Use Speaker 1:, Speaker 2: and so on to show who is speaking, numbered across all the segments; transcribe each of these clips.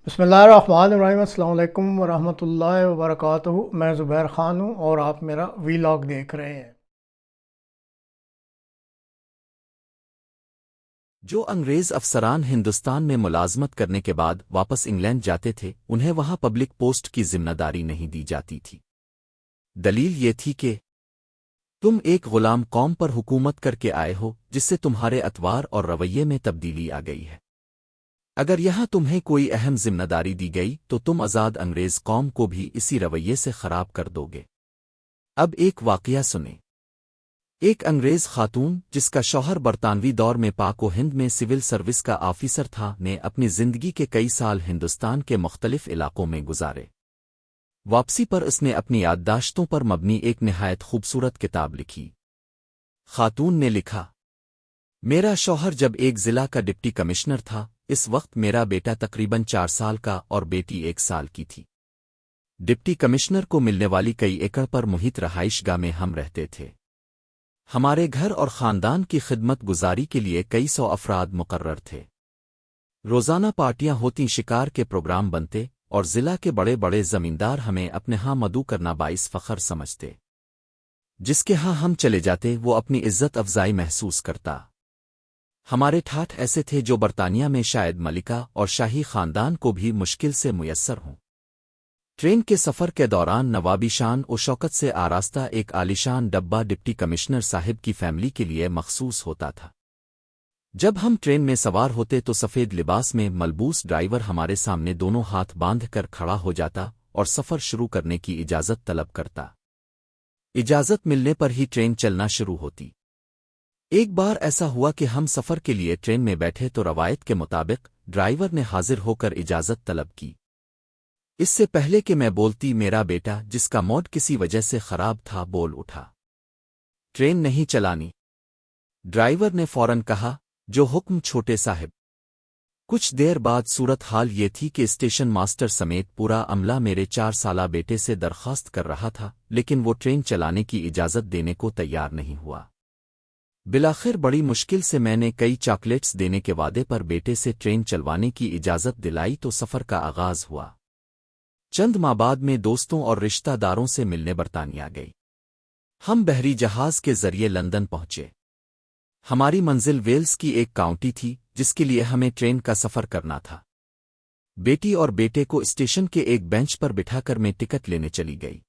Speaker 1: بسم اللہ الرحمن الرحیم۔ السلام علیکم ورحمۃ اللہ وبرکاتہ۔ میں زبیر خان ہوں اور آپ میرا وی لاگ دیکھ رہے ہیں۔
Speaker 2: جو انگریز افسران ہندوستان میں ملازمت کرنے کے بعد واپس انگلینڈ جاتے تھے انہیں وہاں پبلک پوسٹ کی ذمہ داری نہیں دی جاتی تھی۔ دلیل یہ تھی کہ تم ایک غلام قوم پر حکومت کر کے آئے ہو جس سے تمہارے اطوار اور رویے میں تبدیلی آ گئی ہے۔ اگر یہاں تمہیں کوئی اہم ذمہ داری دی گئی تو تم آزاد انگریز قوم کو بھی اسی رویے سے خراب کر دو گے۔ اب ایک واقعہ سنیں۔ ایک انگریز خاتون جس کا شوہر برطانوی دور میں پاک و ہند میں سول سروس کا آفیسر تھا نے اپنی زندگی کے کئی سال ہندوستان کے مختلف علاقوں میں گزارے۔ واپسی پر اس نے اپنی یادداشتوں پر مبنی ایک نہایت خوبصورت کتاب لکھی۔ خاتون نے لکھا، میرا شوہر جب ایک ضلع کا ڈپٹی کمشنر تھا، اس وقت میرا بیٹا تقریباً 4 سال کا اور بیٹی 1 سال کی تھی۔ ڈپٹی کمشنر کو ملنے والی کئی ایکڑ پر محیط رہائش گاہ میں ہم رہتے تھے۔ ہمارے گھر اور خاندان کی خدمت گزاری کے لیے کئی 100 افراد مقرر تھے۔ روزانہ پارٹیاں ہوتی، شکار کے پروگرام بنتے اور ضلع کے بڑے بڑے زمیندار ہمیں اپنے ہاں مدعو کرنا باعث فخر سمجھتے۔ جس کے ہاں ہم چلے جاتے وہ اپنی عزت افزائی محسوس کرتا۔ ہمارے ٹھاٹھ ایسے تھے جو برطانیہ میں شاید ملکہ اور شاہی خاندان کو بھی مشکل سے میسر ہوں۔ ٹرین کے سفر کے دوران نوابی شان و شوکت سے آراستہ ایک عالیشان ڈبہ ڈپٹی کمشنر صاحب کی فیملی کے لیے مخصوص ہوتا تھا۔ جب ہم ٹرین میں سوار ہوتے تو سفید لباس میں ملبوس ڈرائیور ہمارے سامنے دونوں ہاتھ باندھ کر کھڑا ہو جاتا اور سفر شروع کرنے کی اجازت طلب کرتا۔ اجازت ملنے پر ہی ٹرین چلنا شروع ہوتی۔ ایک بار ایسا ہوا کہ ہم سفر کے لیے ٹرین میں بیٹھے تو روایت کے مطابق ڈرائیور نے حاضر ہو کر اجازت طلب کی۔ اس سے پہلے کہ میں بولتی میرا بیٹا جس کا موڈ کسی وجہ سے خراب تھا بول اٹھا، ٹرین نہیں چلانی۔ ڈرائیور نے فوراً کہا، جو حکم چھوٹے صاحب۔ کچھ دیر بعد صورتحال یہ تھی کہ اسٹیشن ماسٹر سمیت پورا عملہ میرے 4 سالہ بیٹے سے درخواست کر رہا تھا، لیکن وہ ٹرین چلانے کی اجازت دینے کو تیار نہیں ہوا۔ بالآخر بڑی مشکل سے میں نے کئی چاکلیٹس دینے کے وعدے پر بیٹے سے ٹرین چلوانے کی اجازت دلائی تو سفر کا آغاز ہوا۔ چند ماہ بعد میں دوستوں اور رشتہ داروں سے ملنے برطانیہ گئی۔ ہم بحری جہاز کے ذریعے لندن پہنچے۔ ہماری منزل ویلز کی ایک کاؤنٹی تھی جس کے لیے ہمیں ٹرین کا سفر کرنا تھا۔ بیٹی اور بیٹے کو اسٹیشن کے ایک بینچ پر بٹھا کر میں ٹکٹ لینے چلی گئی۔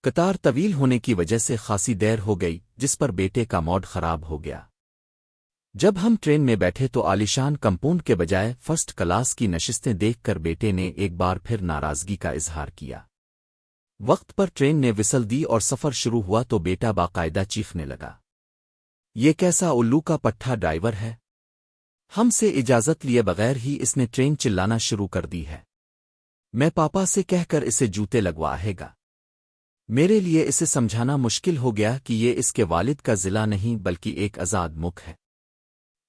Speaker 2: قطار طویل ہونے کی وجہ سے خاصی دیر ہو گئی جس پر بیٹے کا موڈ خراب ہو گیا۔ جب ہم ٹرین میں بیٹھے تو عالیشان کمپاؤنڈ کے بجائے فرسٹ کلاس کی نشستیں دیکھ کر بیٹے نے ایک بار پھر ناراضگی کا اظہار کیا۔ وقت پر ٹرین نے وسل دی اور سفر شروع ہوا تو بیٹا باقاعدہ چیخنے لگا، یہ کیسا الو کا پٹھا ڈرائیور ہے؟ ہم سے اجازت لیے بغیر ہی اس نے ٹرین چلانا شروع کر دی ہے۔ میں پاپا سے کہہ کر اسے جوتے لگواہے گا۔ میرے لیے اسے سمجھانا مشکل ہو گیا کہ یہ اس کے والد کا ضلع نہیں بلکہ ایک آزاد ملک ہے۔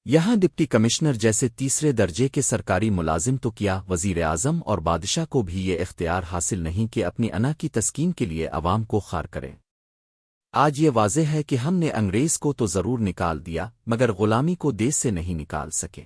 Speaker 2: یہاں ڈپٹی کمشنر جیسے تیسرے درجے کے سرکاری ملازم تو کیا وزیر اعظم اور بادشاہ کو بھی یہ اختیار حاصل نہیں کہ اپنی انا کی تسکین کے لیے عوام کو خار کریں۔ آج یہ واضح ہے کہ ہم نے انگریز کو تو ضرور نکال دیا مگر غلامی کو دیس سے نہیں نکال سکے۔